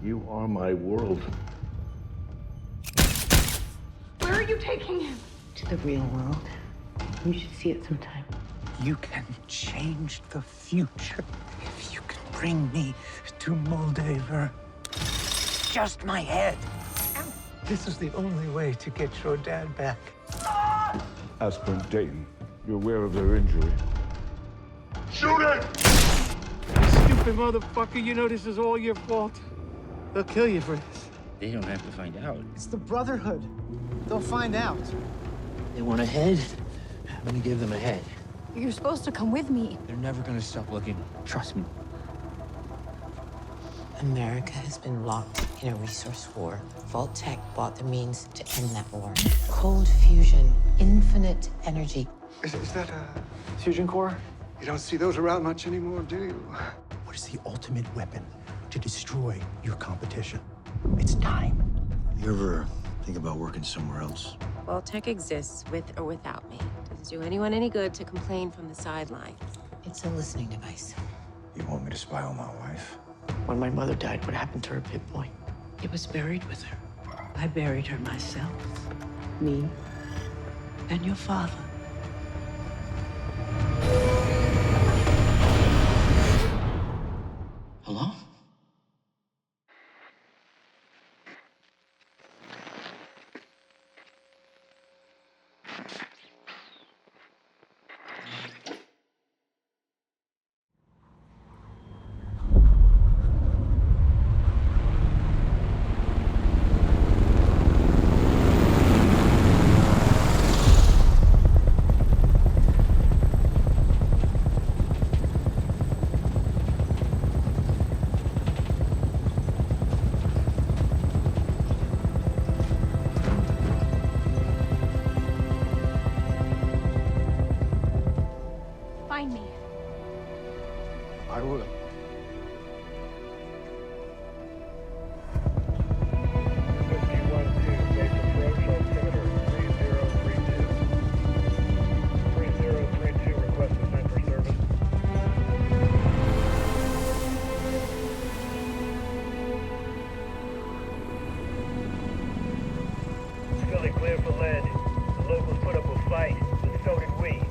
You are my world. Where are you taking him? To the real world. You should see it sometime. You can change the future if you can bring me to Moldaver. Just my head. This is the only way to get your dad back. Aspirant Dayton, you're aware of their injury. Shoot it! Stupid motherfucker, you know this is all your fault. They'll kill you for this. They don't have to find out. It's the Brotherhood. They'll find out. They want a head? I'm gonna give them a head. You're supposed to come with me. They're never gonna stop looking. Trust me. America has been locked in a resource war. Vault Tech bought the means to end that war. Cold fusion, infinite energy. Is that a fusion core? You don't see those around much anymore, do you? What is the ultimate weapon to destroy your competition? It's time. You ever think about working somewhere else? Well, tech exists with or without me. Doesn't do anyone any good to complain from the sidelines. It's a listening device. You want me to spy on my wife? When my mother died, what happened to her Pip-Boy? It was buried with her. I buried her myself. Me and your father. Hello? Find me. I will. Fully clear for landing. The locals put up a fight, but so did we.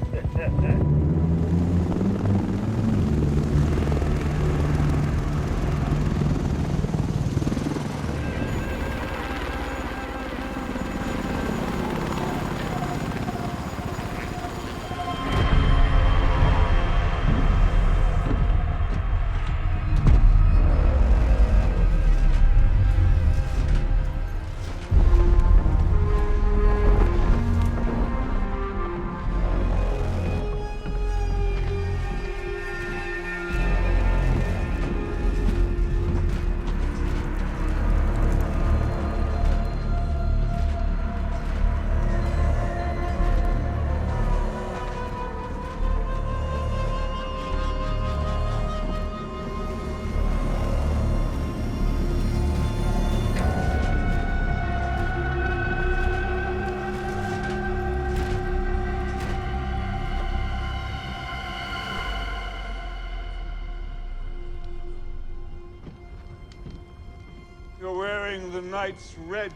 You're wearing the knight's red.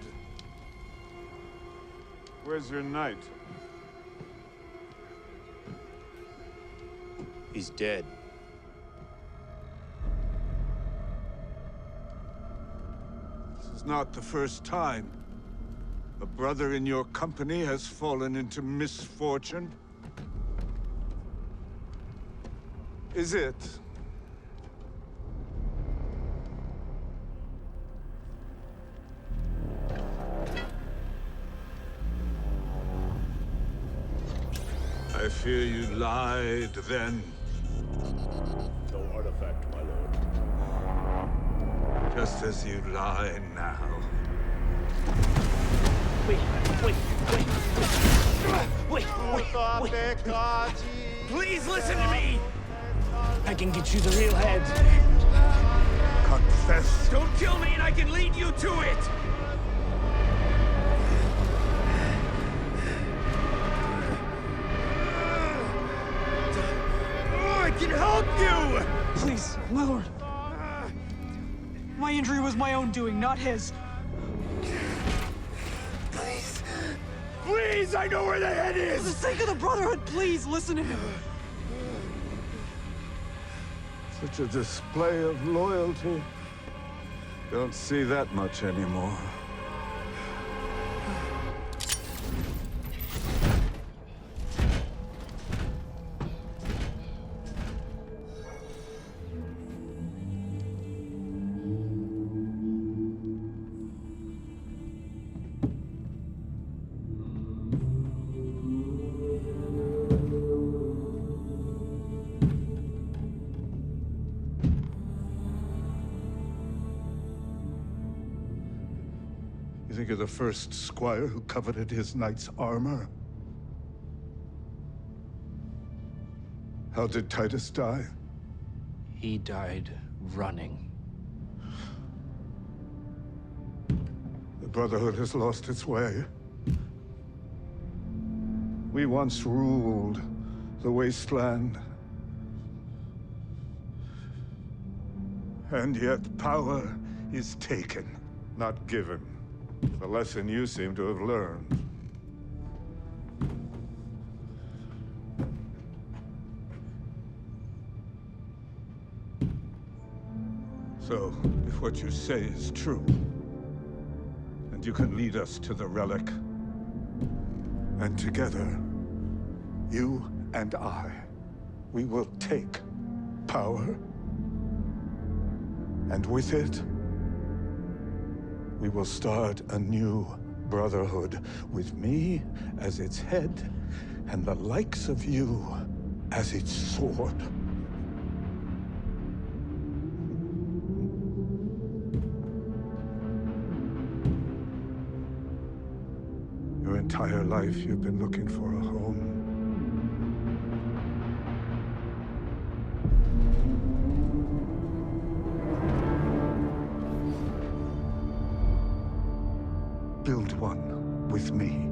Where's your knight? He's dead. This is not the first time a brother in your company has fallen into misfortune. Is it? I fear you lied then. No artifact, my lord. Just as you lie now. Wait. Please listen to me. I can get you the real head. Confess. Don't kill me and I can lead you to it. I can help you! Please, my lord. My injury was my own doing, not his. Please. Please, I know where the head is! For the sake of the Brotherhood, please listen to him. Such a display of loyalty. Don't see that much anymore. You think you're the first squire who coveted his knight's armor? How did Titus die? He died running. The Brotherhood has lost its way. We once ruled the wasteland. And yet power is taken, not given. The lesson you seem to have learned. So, if what you say is true, and you can lead us to the relic, and together, you and I, we will take power, and with it, we will start a new brotherhood with me as its head and the likes of you as its sword. Your entire life you've been looking for a home. Build one with me.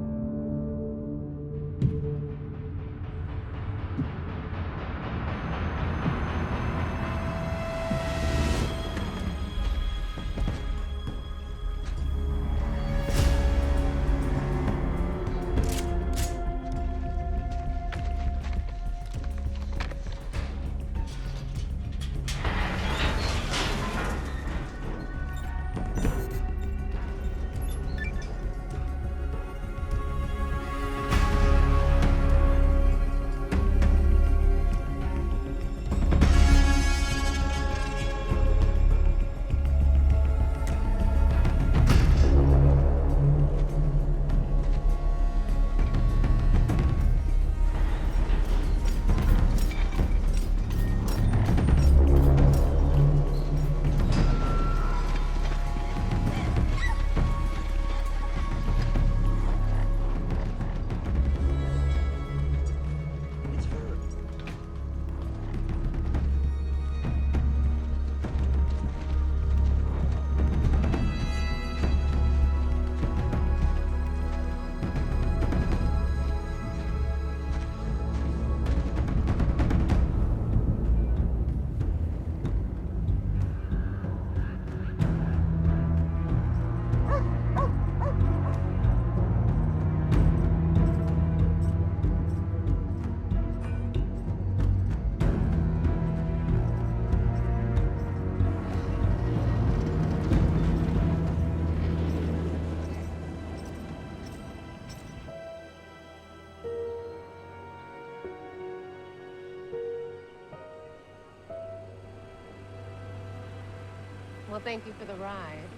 Well, thank you for the ride.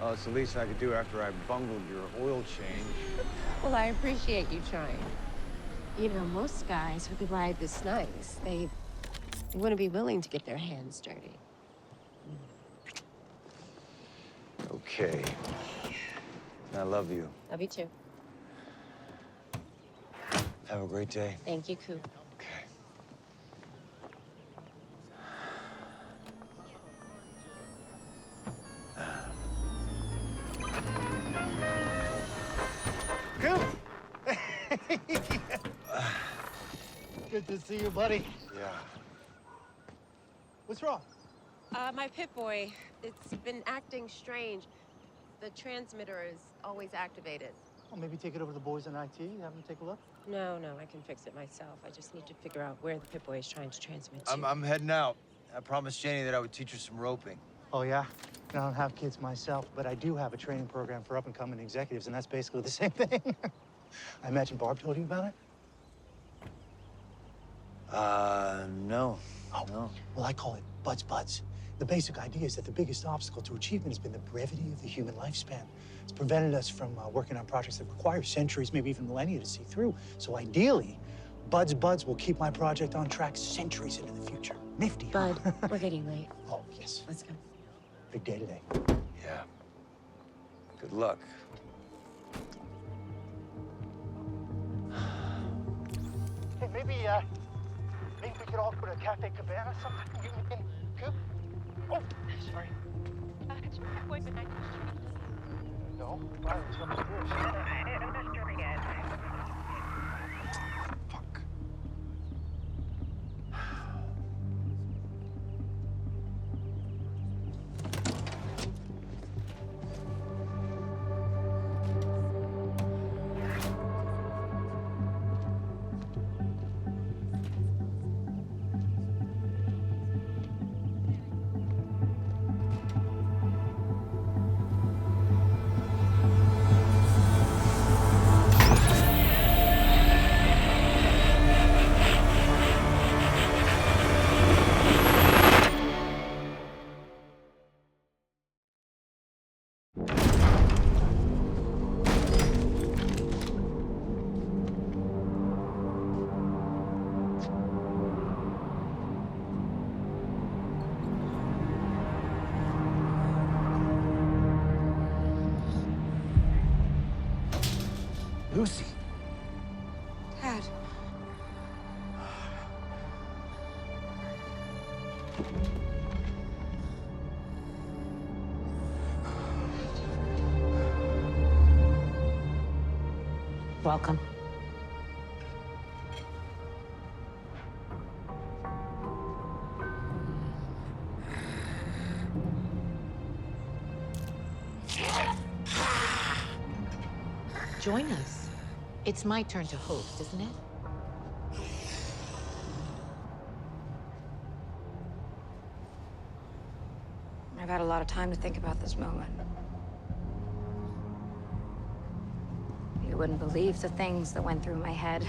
Oh, it's the least I could do after I bungled your oil change. Well, I appreciate you trying. You know, most guys who could ride this nice, they wouldn't be willing to get their hands dirty. Okay. I love you. Love you too. Have a great day. Thank you, Coop. Okay. Coop! Good to see you, buddy. Yeah. What's wrong? My Pit Boy It's been acting strange. The transmitter is always activated. Well, maybe take it over to the boys in IT, have them take a look. No, I can fix it myself. I just need to figure out where the Pip-Boy is trying to transmit to. I'm heading out. I promised Jenny that I would teach her some roping. Oh, yeah? I don't have kids myself, but I do have a training program for up-and-coming executives, and that's basically the same thing. I imagine Barb told you about it? No. Oh, no. Well, I call it Buds. The basic idea is that the biggest obstacle to achievement has been the brevity of the human lifespan. It's prevented us from working on projects that require centuries, maybe even millennia to see through. So ideally, Buds will keep my project on track centuries into the future. Nifty, huh? Bud, we're getting late. Oh, yes. Let's go. Big day today. Yeah. Good luck. Hey, maybe we could all go to Cafe Cabana sometime. You and Coop? Oh, sorry. It's my appointment. No, Riley's upstairs. Fuck. Lucy. Dad. Welcome. Join us. It's my turn to host, isn't it? I've had a lot of time to think about this moment. You wouldn't believe the things that went through my head.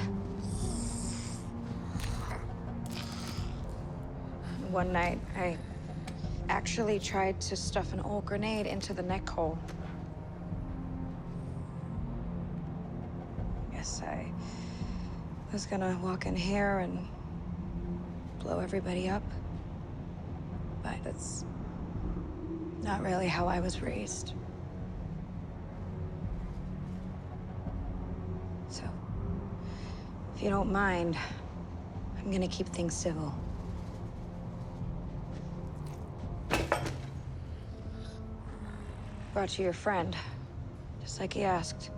One night, I actually tried to stuff an old grenade into the neck hole. Yes, I was gonna walk in here and blow everybody up. But that's not really how I was raised. So, if you don't mind, I'm gonna keep things civil. Brought you your friend, just like he asked.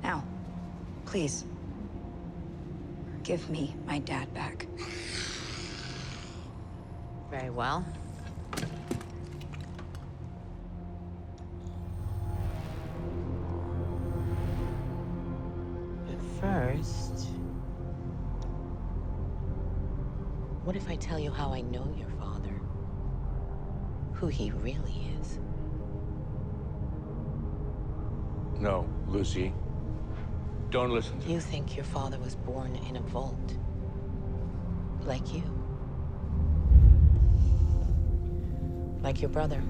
Now, please, give me my dad back. Very well. But first, what if I tell you how I know your father? Who he really is? No, Lucy. Don't listen to You think your father was born in a vault, like you? Like your brother?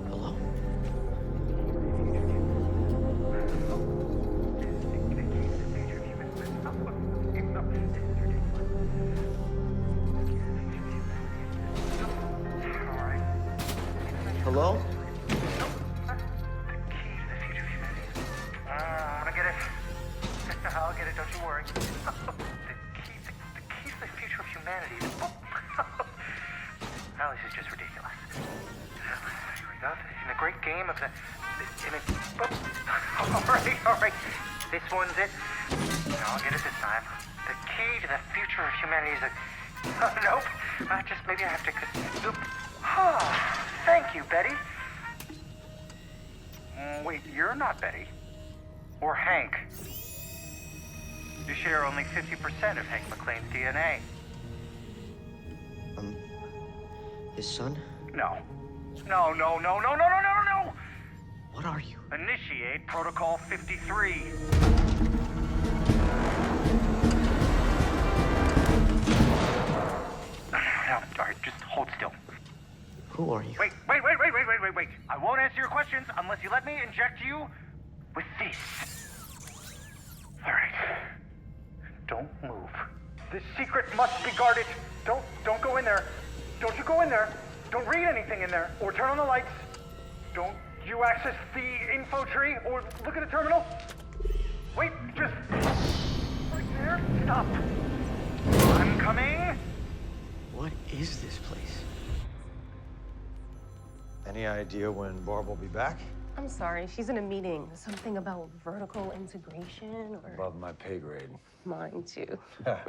Hello? Hello? I get it. I'll get it, don't you worry. The key to the future of humanity. Now, this is just ridiculous. game of the all right. This one's it. I'll get it this time. The key to the future of humanity is nope. Just maybe I have to. Thank you, Betty. Wait, you're not Betty. Or Hank. You share only 50% of Hank McClane's DNA. His son? No. No. What are you? Initiate Protocol 53. No, all right, just hold still. Who are you? Wait. I won't answer your questions unless you let me inject you with this. All right. Don't move. This secret must be guarded. Don't go in there. Don't you go in there. Don't read anything in there or turn on the lights. Don't you access the info tree or look at the terminal. Wait, just right there. Stop. I'm coming. What is this place? Any idea when Barb will be back? I'm sorry, she's in a meeting. Something about vertical integration or... Above my pay grade. Mine too. By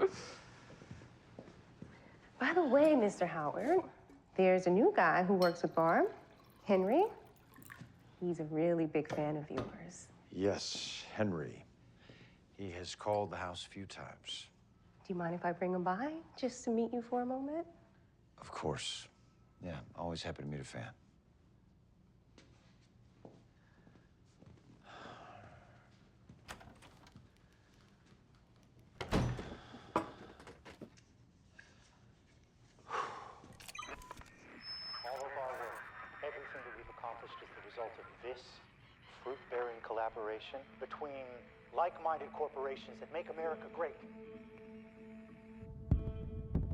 the way, Mr. Howard, there's a new guy who works with Barb, Henry. He's a really big fan of yours. Yes, Henry. He has called the house a few times. Do you mind if I bring him by, just to meet you for a moment? Of course. Yeah, always happy to meet a fan. Everything that we've accomplished is the result of this fruit-bearing collaboration between like-minded corporations that make America great.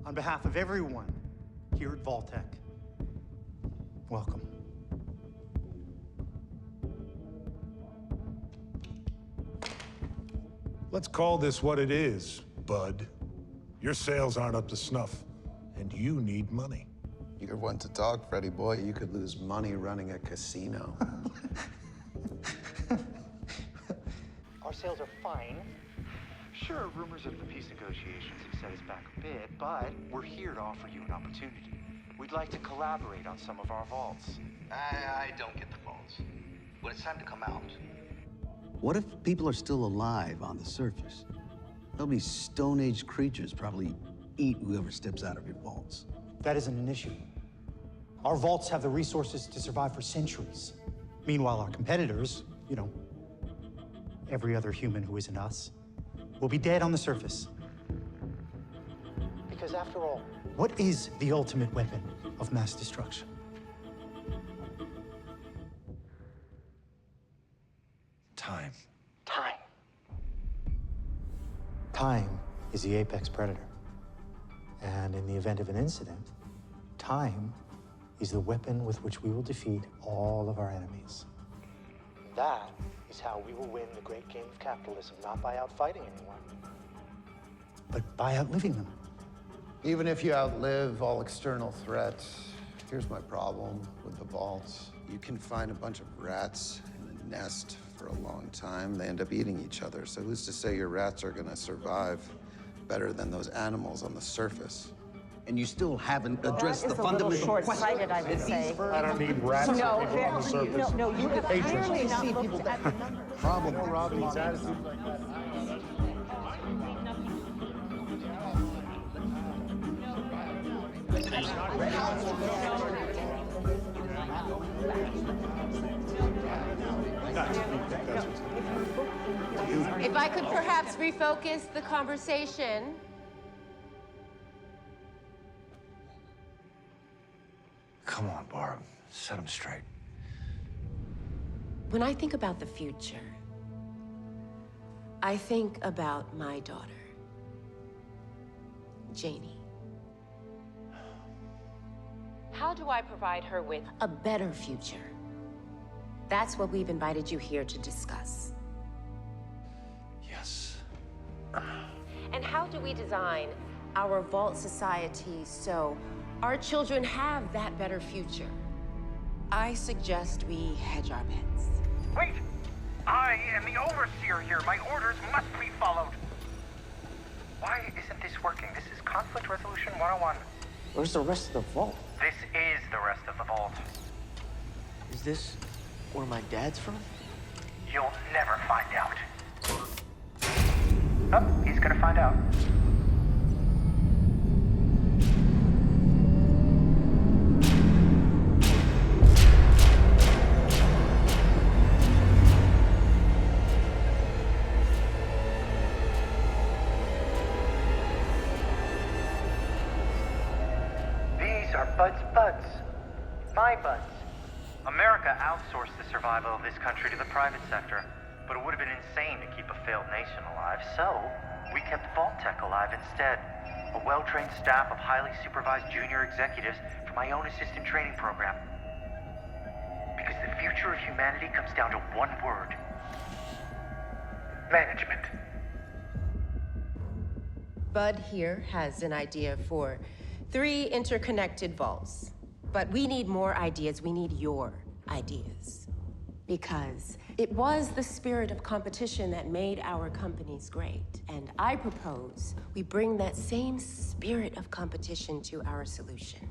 On behalf of everyone here at Vault-Tec, welcome. Let's call this what it is, bud. Your sales aren't up to snuff, and you need money. You're one to talk, Freddy boy. You could lose money running a casino. Our sales are fine. Sure, rumors of the peace negotiations have set us back a bit, but we're here to offer you an opportunity. We'd like to collaborate on some of our vaults. I don't get the vaults. When it's time to come out. What if people are still alive on the surface? There'll be Stone Age creatures probably eat whoever steps out of your vaults. That isn't an issue. Our vaults have the resources to survive for centuries. Meanwhile, our competitors, every other human who isn't us, will be dead on the surface. Because after all, what is the ultimate weapon of mass destruction? Time. Time is the apex predator. And in the event of an incident, time is the weapon with which we will defeat all of our enemies. That is how we will win the great game of capitalism, not by outfighting anyone, but by outliving them. Even if you outlive all external threats, here's my problem with the vaults. You can find a bunch of rats in a nest for a long time. They end up eating each other. So who's to say your rats are gonna survive better than those animals on the surface? And you still haven't addressed the fundamental question. Short-sighted, I would say. I don't need rats or people on the surface. No, you have clearly not looked at the numbers. Problem. Robbie's attitude like that. If I could perhaps refocus the conversation. Come on, Barb. Set him straight. When I think about the future, I think about my daughter, Janie. How do I provide her with a better future? That's what we've invited you here to discuss. Yes. And how do we design our vault society so our children have that better future? I suggest we hedge our bets. Wait! I am the overseer here. My orders must be followed. Why isn't this working? This is conflict resolution 101. Where's the rest of the vault? This is the rest of the vault. Is this where my dad's from? You'll never find out. Oh, he's gonna find out. These are Bud's buds. My buds. America outsourced the survival of this country to the private sector, but it would have been insane to keep a failed nation alive, so we kept Vault Tech alive instead. A well-trained staff of highly supervised junior executives from my own assistant training program. Because the future of humanity comes down to one word. Management. Bud here has an idea for 3 interconnected vaults. But we need more ideas. We need your ideas. Because it was the spirit of competition that made our companies great. And I propose we bring that same spirit of competition to our solution.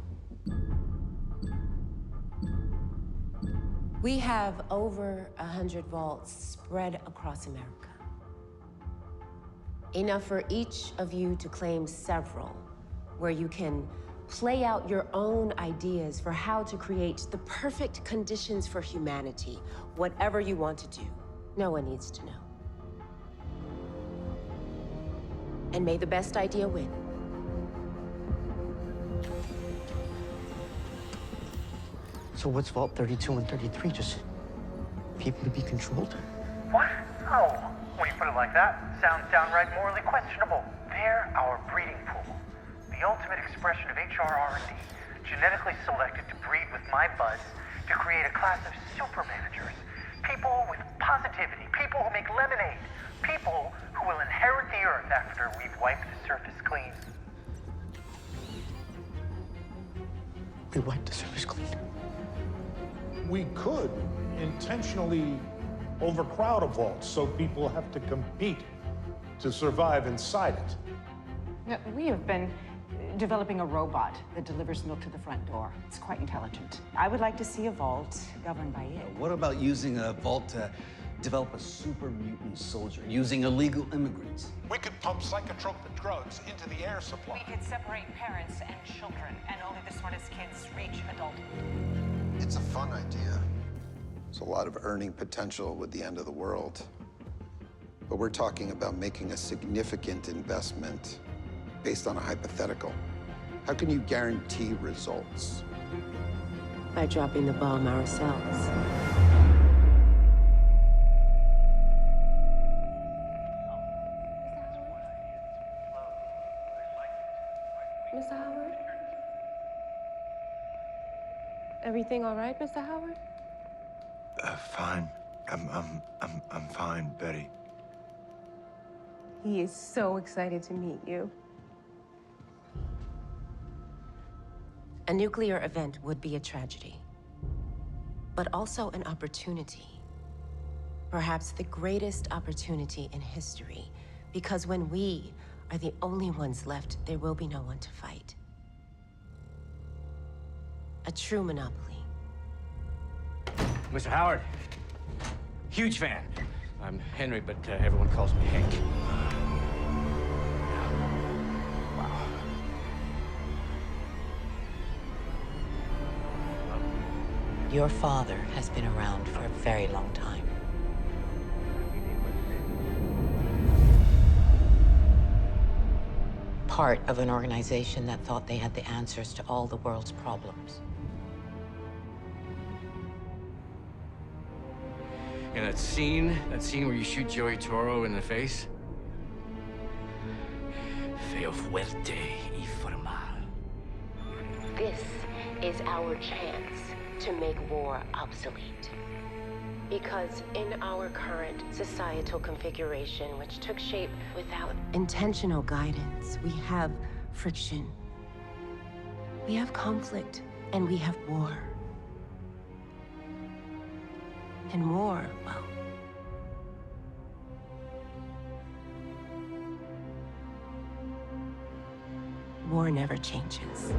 We have over 100 vaults spread across America. Enough for each of you to claim several, where you can play out your own ideas for how to create the perfect conditions for humanity, whatever you want to do. No one needs to know. And may the best idea win. So what's Vault 32 and 33? Just people to be controlled? What? Oh, when you put it like that, sounds downright morally questionable. They're our breeding pool. The ultimate expression of HRR&D, genetically selected to breed with my buds to create a class of super managers. People with positivity, people who make lemonade, people who will inherit the Earth after we've wiped the surface clean. We wiped the surface clean. We could intentionally overcrowd a vault so people have to compete to survive inside it. No, we have been developing a robot that delivers milk to the front door. It's quite intelligent. I would like to see a vault governed by it. What about using a vault to develop a super mutant soldier using illegal immigrants? We could pump psychotropic drugs into the air supply. We could separate parents and children, and only the smartest kids reach adulthood. It's a fun idea. There's a lot of earning potential with the end of the world. But we're talking about making a significant investment based on a hypothetical. How can you guarantee results? By dropping the bomb ourselves. Mr. Howard? Everything all right, Mr. Howard? Fine. I'm fine, Betty. He is so excited to meet you. A nuclear event would be a tragedy, but also an opportunity. Perhaps the greatest opportunity in history, because when we are the only ones left, there will be no one to fight. A true monopoly. Mr. Howard, huge fan. I'm Henry, but everyone calls me Hank. Wow. Your father has been around for a very long time. Part of an organization that thought they had the answers to all the world's problems. And that scene where you shoot Joey Toro in the face? Feo fuerte y formal. This is our chance to make war obsolete. Because in our current societal configuration, which took shape without intentional guidance, we have friction. We have conflict, and we have war. And war, well, war never changes.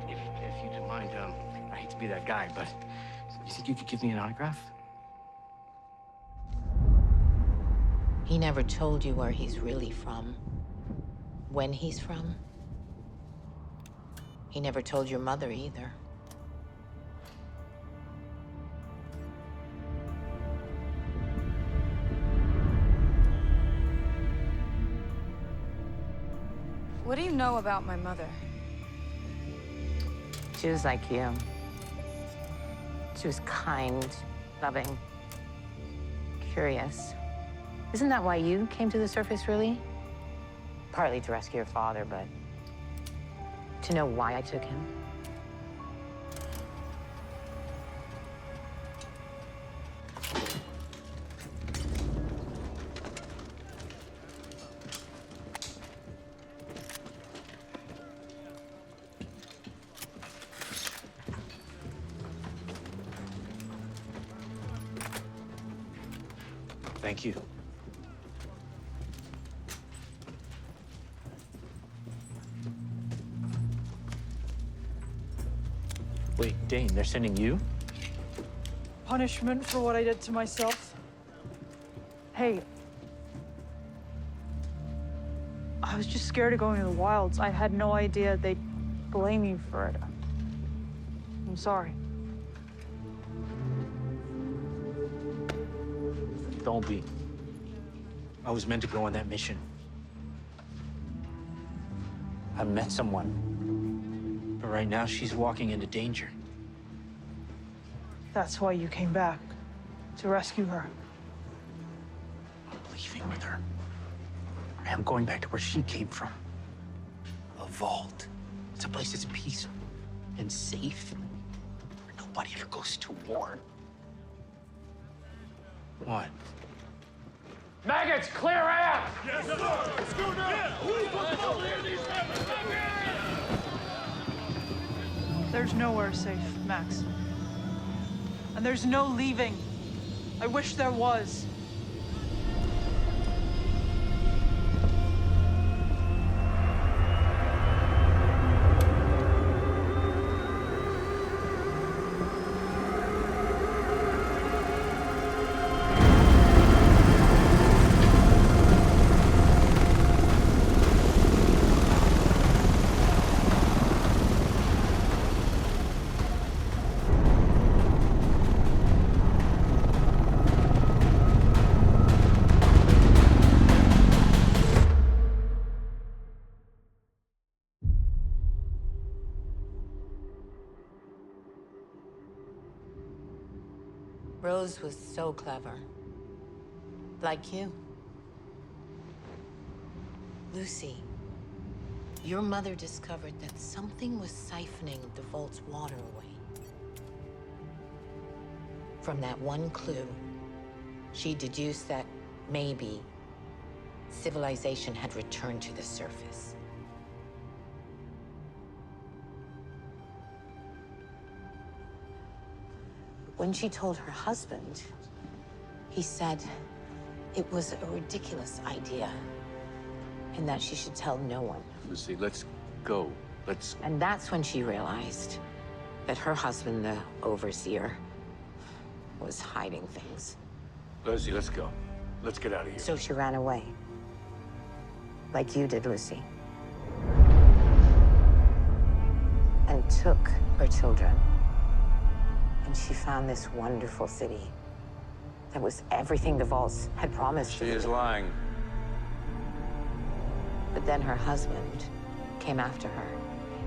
If you don't mind, I hate to be that guy, but you think you could give me an autograph? He never told you where he's really from, when he's from. He never told your mother either. What do you know about my mother? She was like you. She was kind, loving, curious. Isn't that why you came to the surface, really? Partly to rescue your father, but to know why I took him. Thank you. Wait, Dane, they're sending you? Punishment for what I did to myself. Hey. I was just scared of going to the wilds. I had no idea they'd blame you for it. I'm sorry. Don't be. I was meant to go on that mission. I met someone. But right now, she's walking into danger. That's why you came back, to rescue her. I'm leaving with her. I'm going back to where she came from. A vault. It's a place that's peaceful and safe, where nobody ever goes to war. What? Maggots, clear out! Yes, sir! Schooner! There's nowhere safe, Max. And there's no leaving. I wish there was. Rose was so clever. Like you. Lucy, your mother discovered that something was siphoning the vault's water away. From that one clue, she deduced that maybe civilization had returned to the surface. When she told her husband, he said it was a ridiculous idea and that she should tell no one. Lucy, let's go. Let's... And that's when she realized that her husband, the overseer, was hiding things. Lucy, let's go. Let's get out of here. So she ran away. Like you did, Lucy. And took her children. And she found this wonderful city that was everything the vaults had promised. She is lying. But then her husband came after her.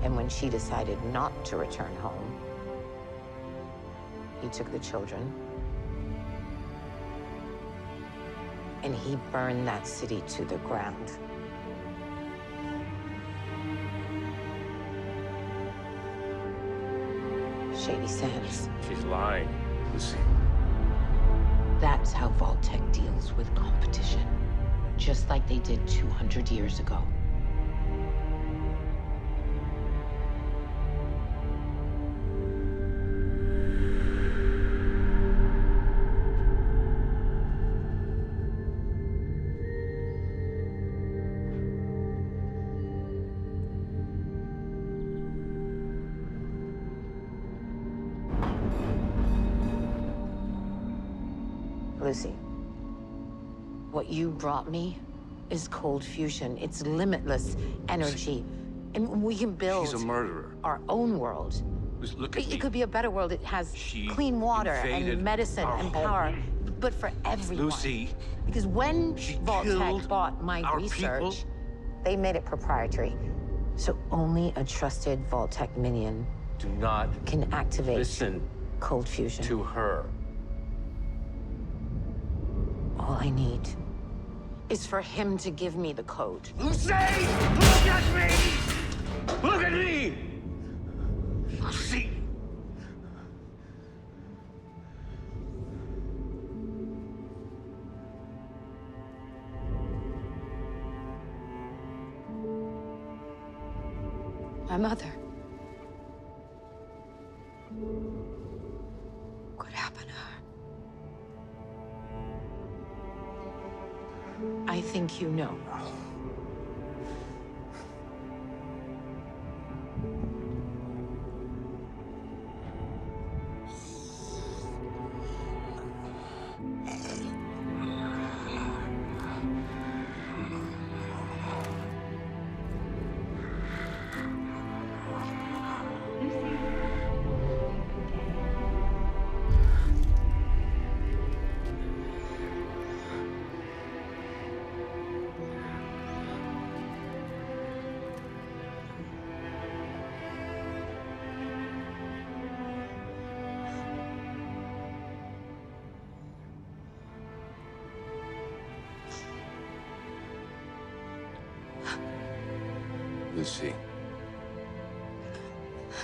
And when she decided not to return home, he took the children and he burned that city to the ground. Shady Sands. She's lying, Lucy. That's how Vault-Tec deals with competition. Just like they did 200 years ago. Lucy, what you brought me is cold fusion. It's limitless energy. And we can build She's a murderer. our own world. Look at me. It could be a better world. It has She clean water invaded and medicine our and home. power, but for everyone. Lucy. Because when Vault Tech killed bought my our research, people. they made it proprietary. So only a trusted Vault Tech minion Do not can activate listen cold fusion. to her. All I need is for him to give me the code. Lucy! Look at me! Look at me! Lucy! My mother. What happened to her? I think you know. Lucy.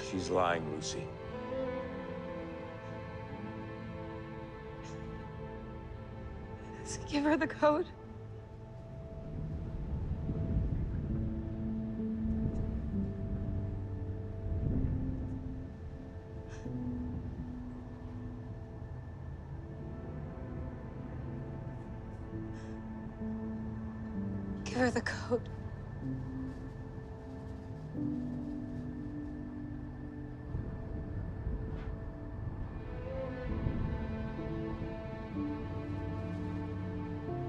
She's lying, Lucy. Just give her the code. Give her the code.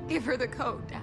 Give her the code, Dad.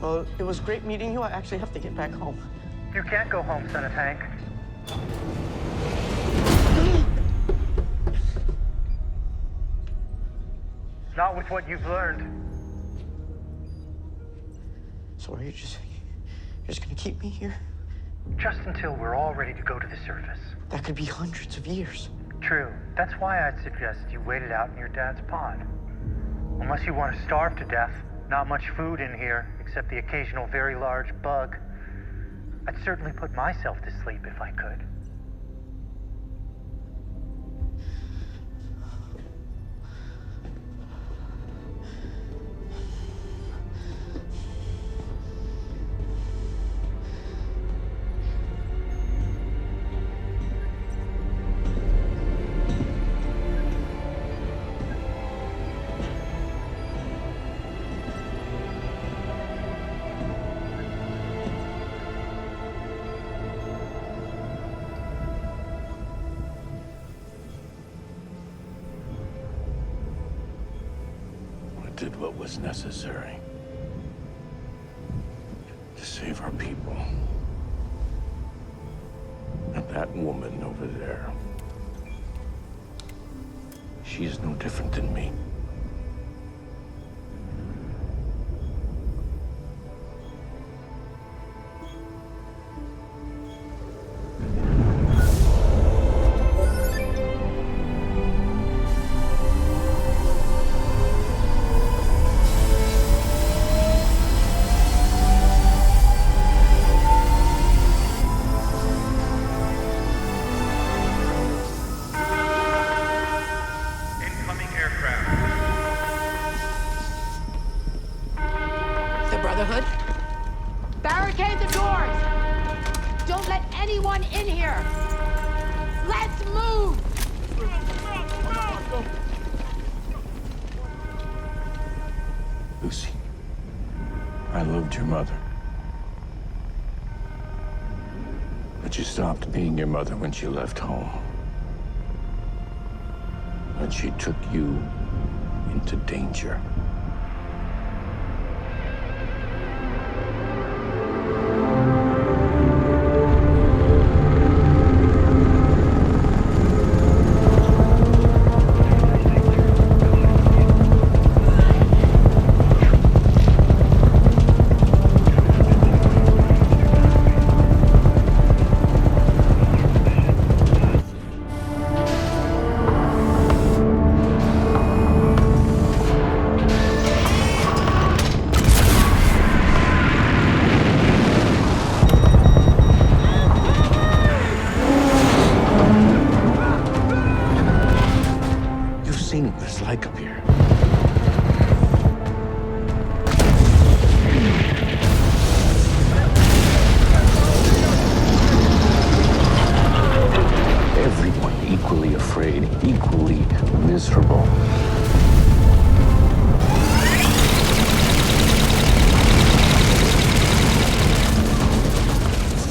Well, it was great meeting you. I actually have to get back home. You can't go home, son of Hank. Not with what you've learned. So are you're just gonna keep me here? Just until we're all ready to go to the surface. That could be hundreds of years. True. That's why I'd suggest you wait it out in your dad's pod. Unless you want to starve to death Not much food in here, except the occasional very large bug. I'd certainly put myself to sleep if I could. Did what was necessary to save our people. And that woman over there, she is no different than me. Barricade the doors! Don't let anyone in here! Let's move! Lucy, I loved your mother. But you stopped being your mother when she left home. When she took you into danger. What it's like up here. Everyone equally afraid, equally miserable.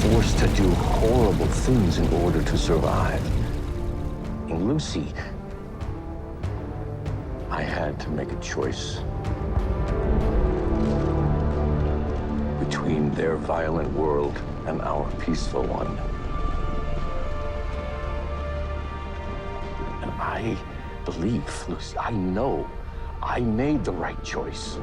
Forced to do horrible things in order to survive. And Lucy, I had to make a choice between their violent world and our peaceful one. And I believe, Lucy, I know I made the right choice.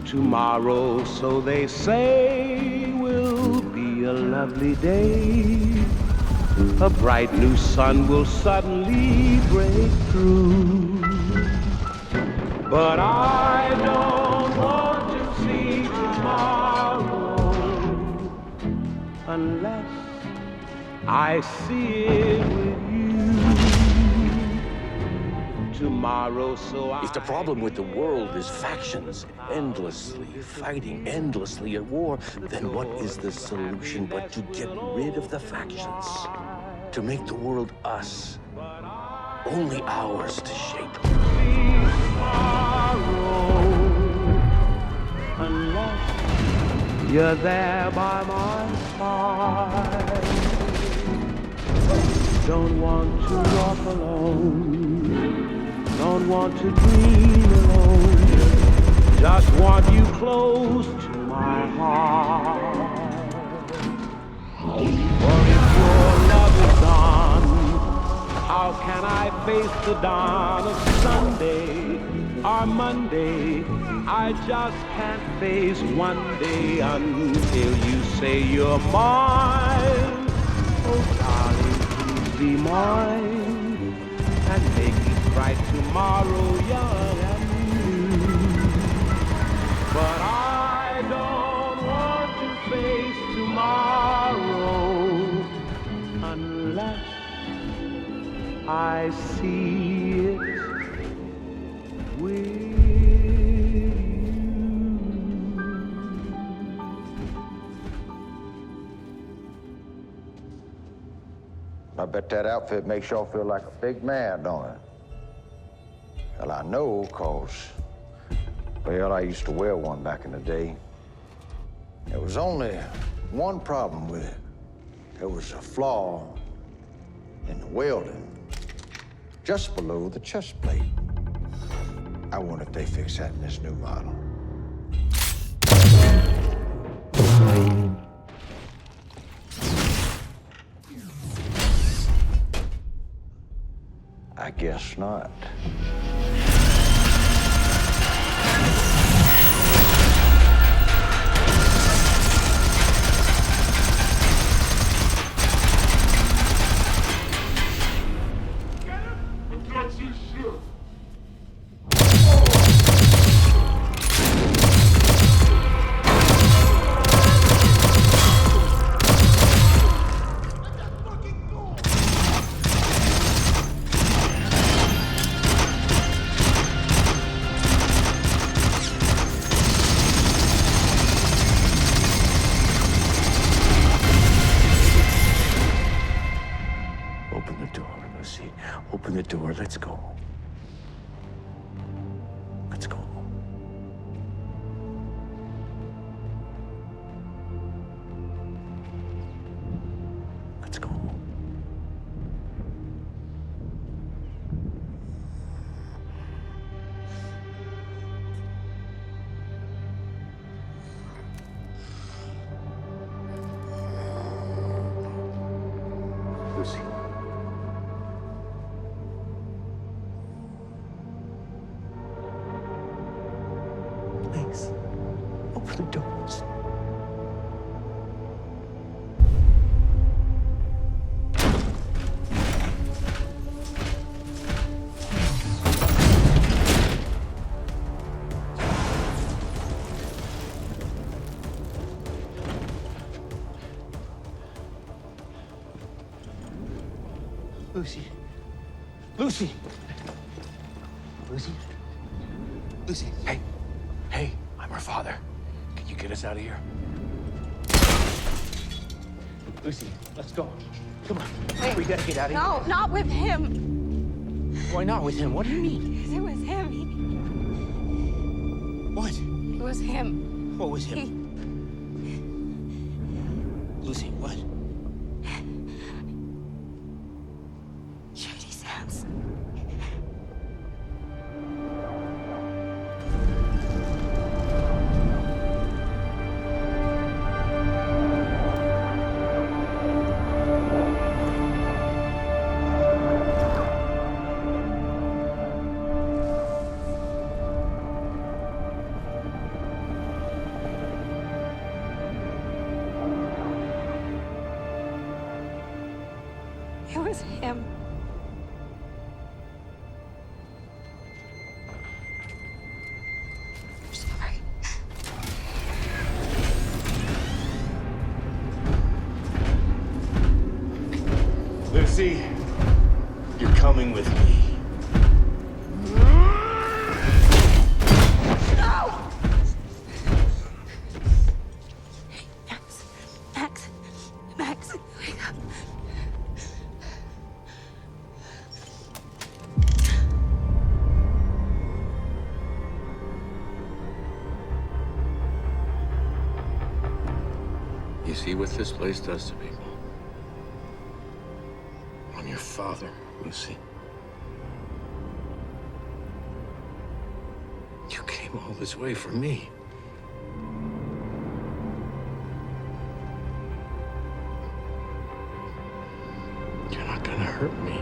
Tomorrow, so they say, will be a lovely day. A bright new sun will suddenly break through. But I don't want to see tomorrow unless I see it with you. Tomorrow, so If the problem with the world is factions, endlessly fighting, endlessly at war, then what is the solution but to get rid of the factions? To make the world us, only ours to shape. tomorrow. unless you're there by my side. Don't want to walk alone, don't want to dream alone, just want you close to my heart. For if your love is gone, how can I face the dawn of Sunday or Monday? I just can't face one day until you say you're mine. Oh, darling, please be mine and make it bright tomorrow, young and new. But I don't want to face tomorrow unless I see it with you. I bet that outfit makes y'all feel like a big man, don't it? Well, I know, 'cause, well, I used to wear one back in the day. There was only one problem with it. There was a flaw in the welding, just below the chest plate. I wonder if they fix that in this new model. I guess not. Open the door, let's go. Let's go. Let's go. Lucy. Please, open the doors. Lucy. Lucy. Lucy. Lucy. Hey. Hey, I'm her father. Can you get us out of here? Lucy, let's go. Come on. Wait, we gotta get out of here. No, not with him. Why not with him? What do you mean? It was him. What? It was him. What was him? Lucy, what? Shady Sands. It was him. I'm sorry. Lucy, you're coming with me. No! Max, wake up. see what this place does to people. I'm your father, Lucy. You came all this way for me. You're not gonna hurt me.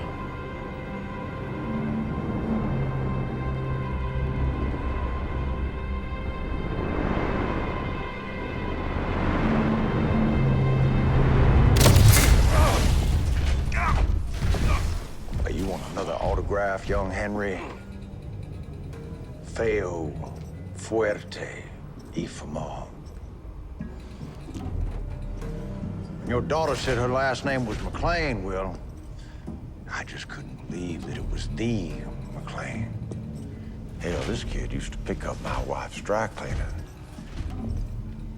You want another autograph, young Henry? Feo fuerte y famo. Your daughter said her last name was McLean, Will. I just couldn't believe that it was the McLean. Hell, this kid used to pick up my wife's dry cleaner.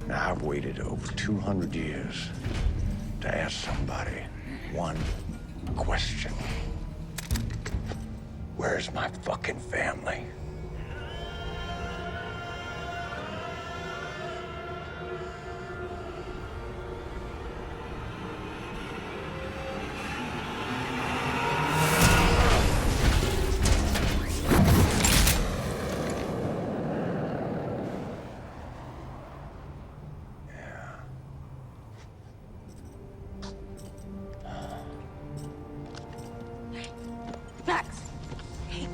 Now, I've waited over 200 years to ask somebody one question. Where's my fucking family? Max! Hey,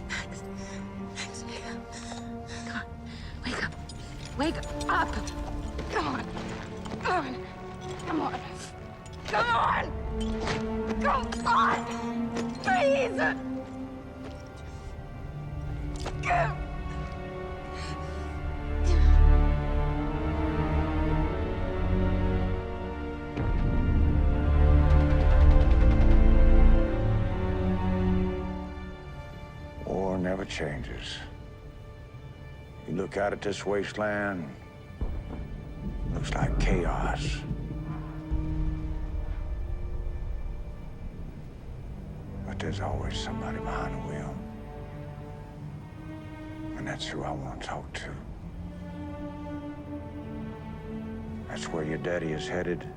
Max. Max, wake up. Wake up! Come on. Come on. Come on. Come on! Come on! Please! Come. War never changes. You look out at this wasteland, looks like chaos. But there's always somebody behind the wheel. And that's who I want to talk to. That's where your daddy is headed.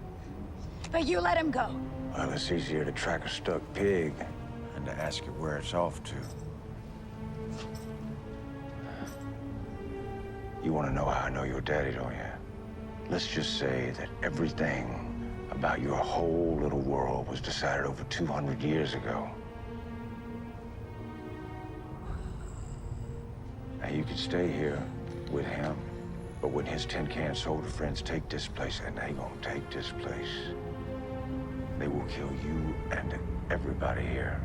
But you let him go. Well, it's easier to track a stuck pig than to ask it where it's off to. You want to know how I know your daddy, don't you? Let's just say that everything about your whole little world was decided over 200 years ago. Now, you could stay here with him, but when his tin-can soda friends take this place, and they gonna take this place, they will kill you and everybody here.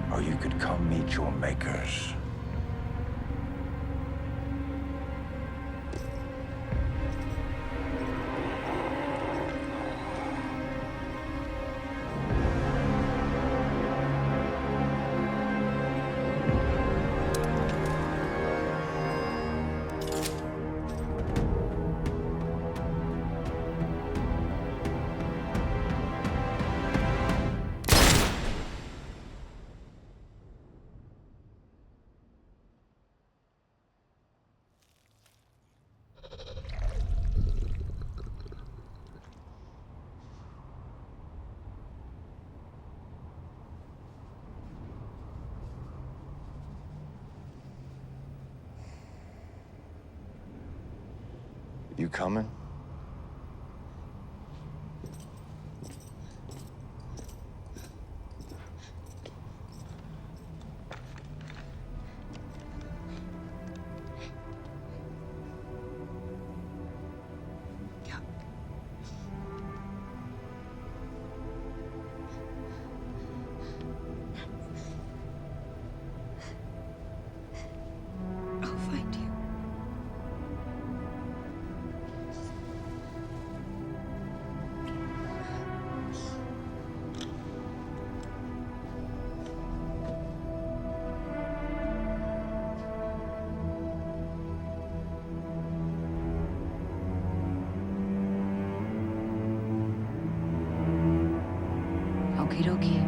Or you could come meet your makers. You coming? I'll find you. Okie dokie.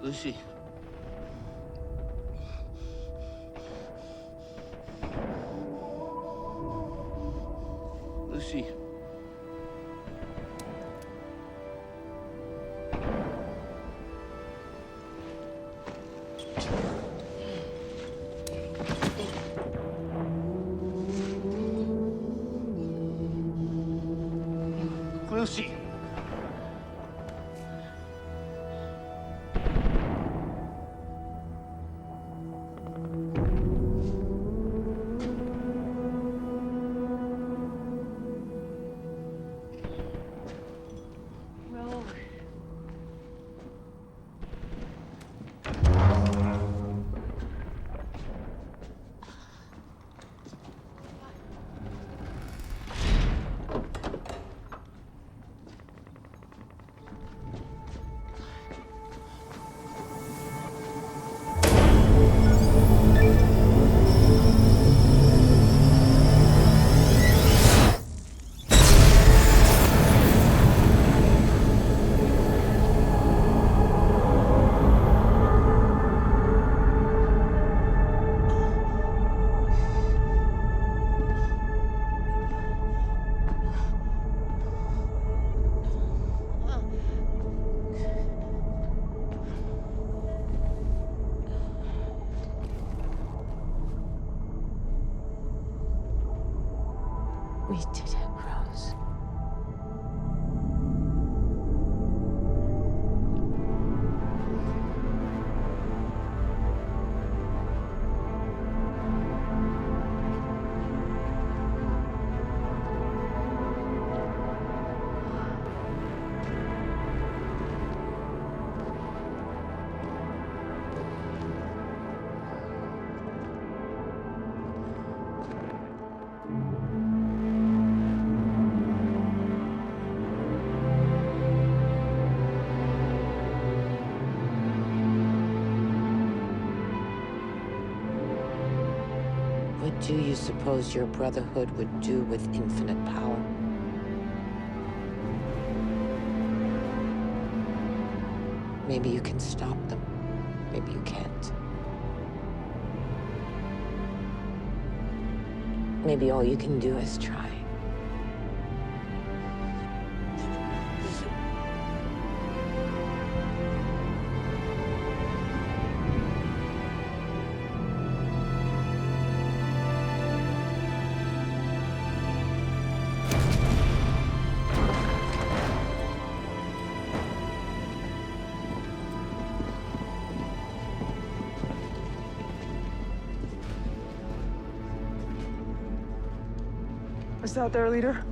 Lucy. Lucy. Lucy. We did it, Rose. What do you suppose your brotherhood would do with infinite power? Maybe you can stop them. Maybe you can't. Maybe all you can do is try. Is that their leader?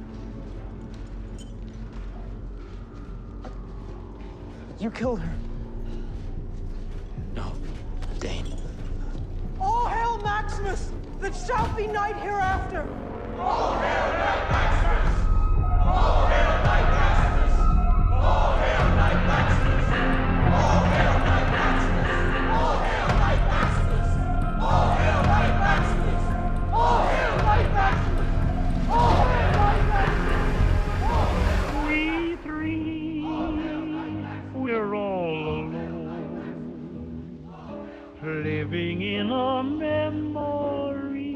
You killed her. No, Dane. All hail Maximus! That shall be night hereafter! All hail Knight Maximus! All hail Knight Maximus! All hail Knight Maximus! All hail Knight Maximus! All hail Knight Maximus! All hail Knight Maximus! All hail Knight Maximus! All hail Knight Maximus! We three, we're all alone, living in a memory.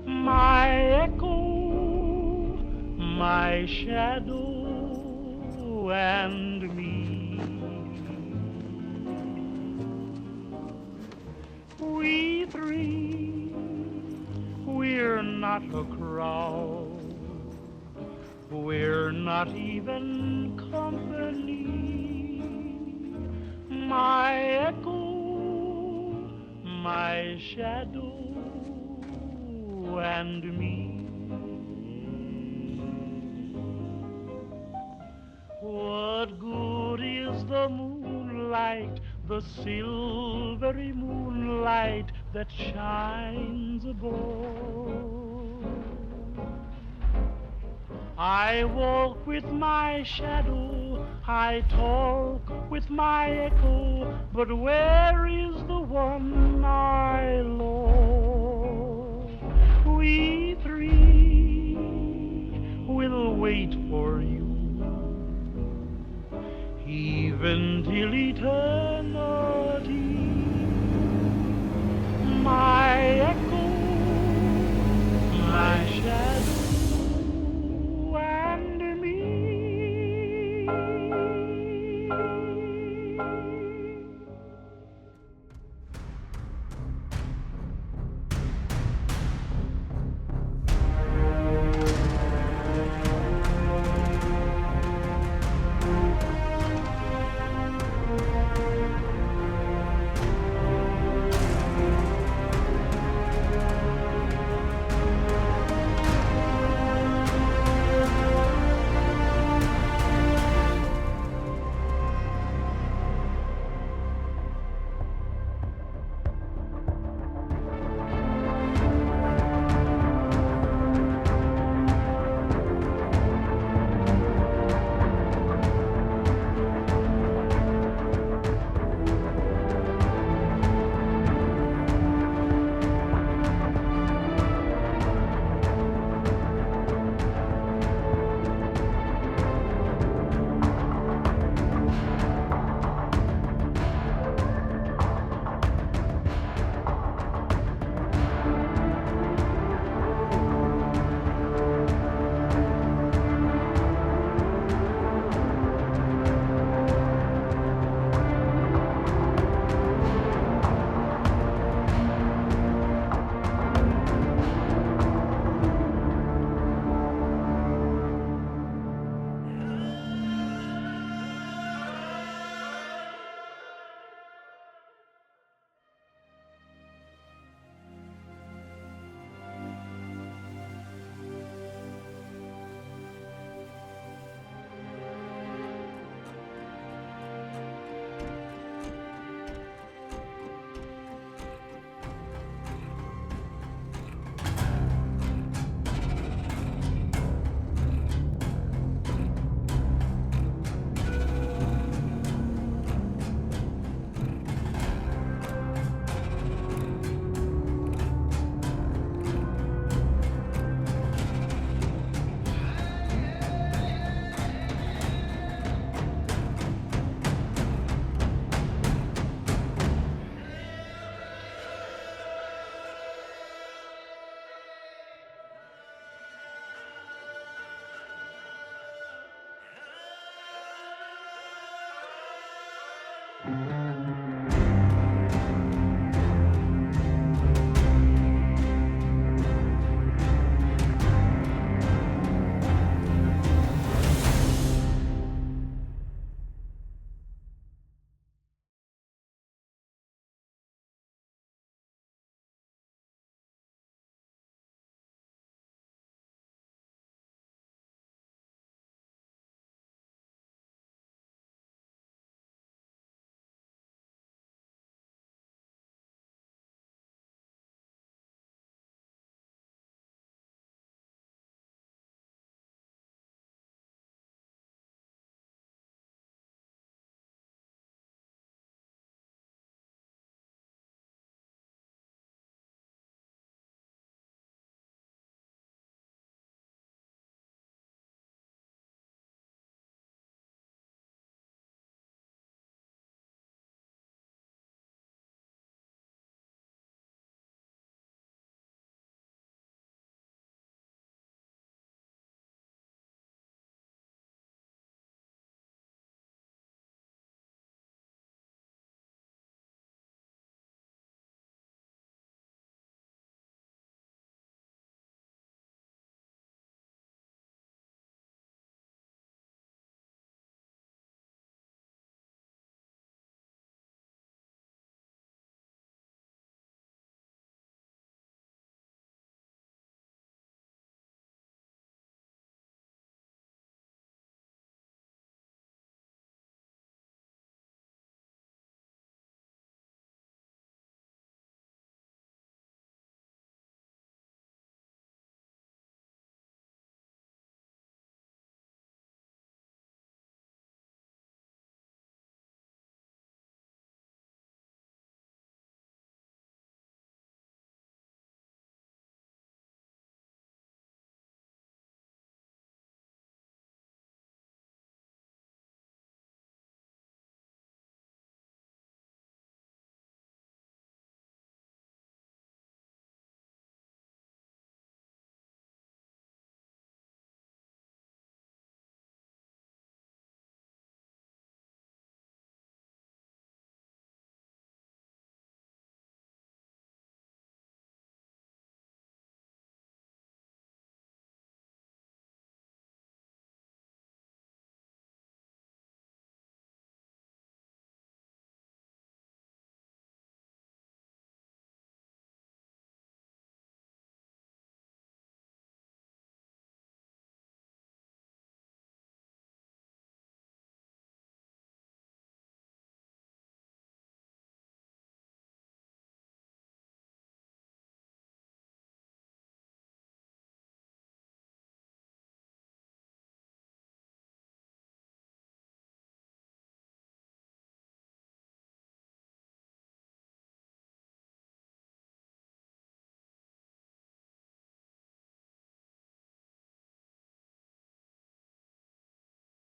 My echo, my shadow, and me. We three, we're not a crowd. We're not even company. My echo, my shadow, and me. What good is the moonlight, the silvery moonlight that shines above? I walk with my shadow, I talk with my echo, but where is the one I love? We three will wait for you even till eternity. My